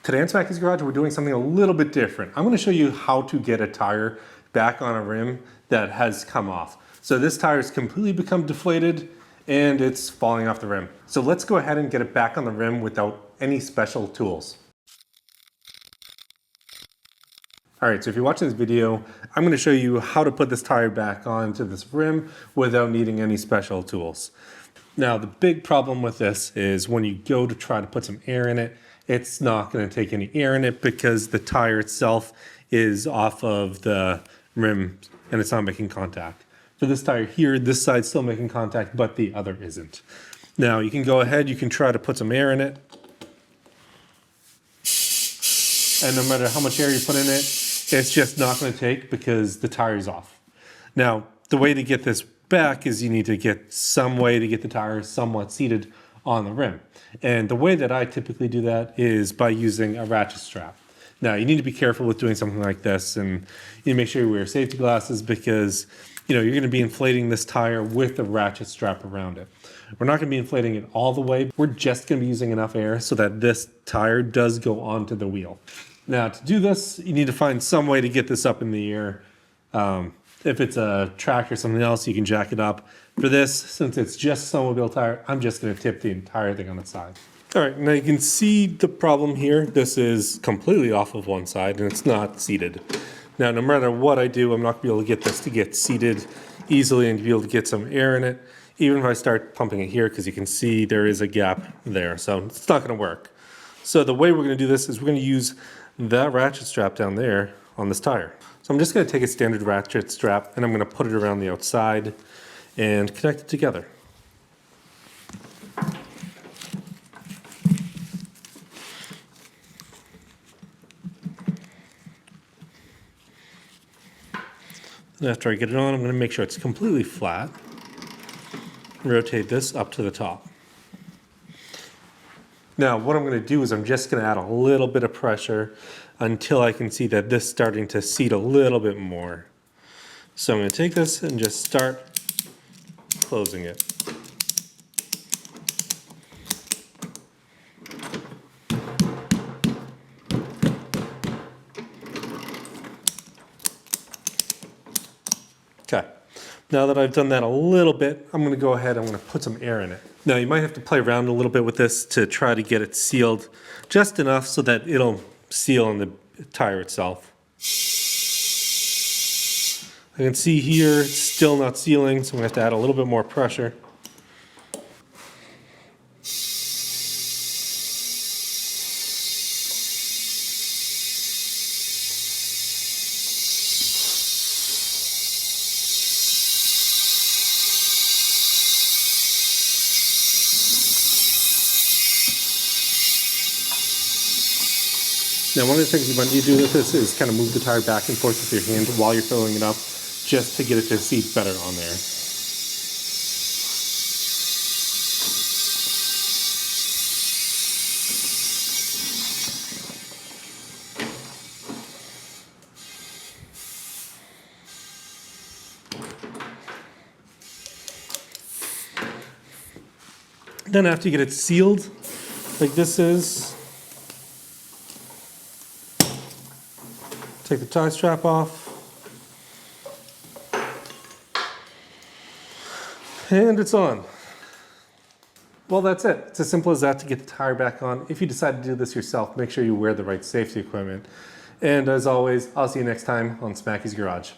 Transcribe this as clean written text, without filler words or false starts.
Today on Smackey's Garage, we're doing something a little bit different. I'm going to show you how to get a tire back on a rim that has come off. So this tire has completely become deflated and it's falling off the rim. So let's go ahead and get it back on the rim without any special tools. Alright, so if you're watching this video, I'm going to show you how to put this tire back onto this rim without needing any special tools. Now, the big problem with this is when you go to try to put some air in it, it's not going to take any air in it because the tire itself is off of the rim and it's not making contact. For this tire here, this side's still making contact, but the other isn't. Now, you can go ahead, you can try to put some air in it. And no matter how much air you put in it, it's just not going to take because the tire is off. Now, the way to get this back is you need to get some way to get the tire somewhat seated on the rim. And the way that I typically do that is by using a ratchet strap. Now, you need to be careful with doing something like this, and you make sure you wear safety glasses because you're going to be inflating this tire with a ratchet strap around it. We're not going to be inflating it all the way. We're just going to be using enough air so that this tire does go onto the wheel. Now, to do this, you need to find some way to get this up in the air. If it's a track or something else, you can jack it up. For this, since it's just a snowmobile tire, I'm just going to tip the entire thing on its side. All right, now you can see the problem here. This is completely off of one side and it's not seated. Now, no matter what I do, I'm not going to be able to get this to get seated easily and to be able to get some air in it. Even if I start pumping it here, because you can see there is a gap there, so it's not going to work. So the way we're going to do this is we're going to use that ratchet strap down there on this tire. So I'm just going to take a standard ratchet strap and I'm going to put it around the outside and connect it together. And after I get it on, I'm going to make sure it's completely flat. Rotate this up to the top. Now, what I'm going to do is I'm just going to add a little bit of pressure until I can see that this is starting to seat a little bit more. So I'm going to take this and just start closing it. Okay. Now that I've done that a little bit, I'm going to go ahead and I'm going to put some air in it. Now you might have to play around a little bit with this to try to get it sealed just enough so that it'll seal on the tire itself. I can see here it's still not sealing, so I'm going to have to add a little bit more pressure. Now, one of the things you might need to do with this is kind of move the tire back and forth with your hand while you're filling it up, just to get it to seat better on there. Then after you get it sealed, like this is, take the tie strap off, and it's on. Well, that's it. It's as simple as that to get the tire back on. If you decide to do this yourself, make sure you wear the right safety equipment. And as always, I'll see you next time on Smackey's Garage.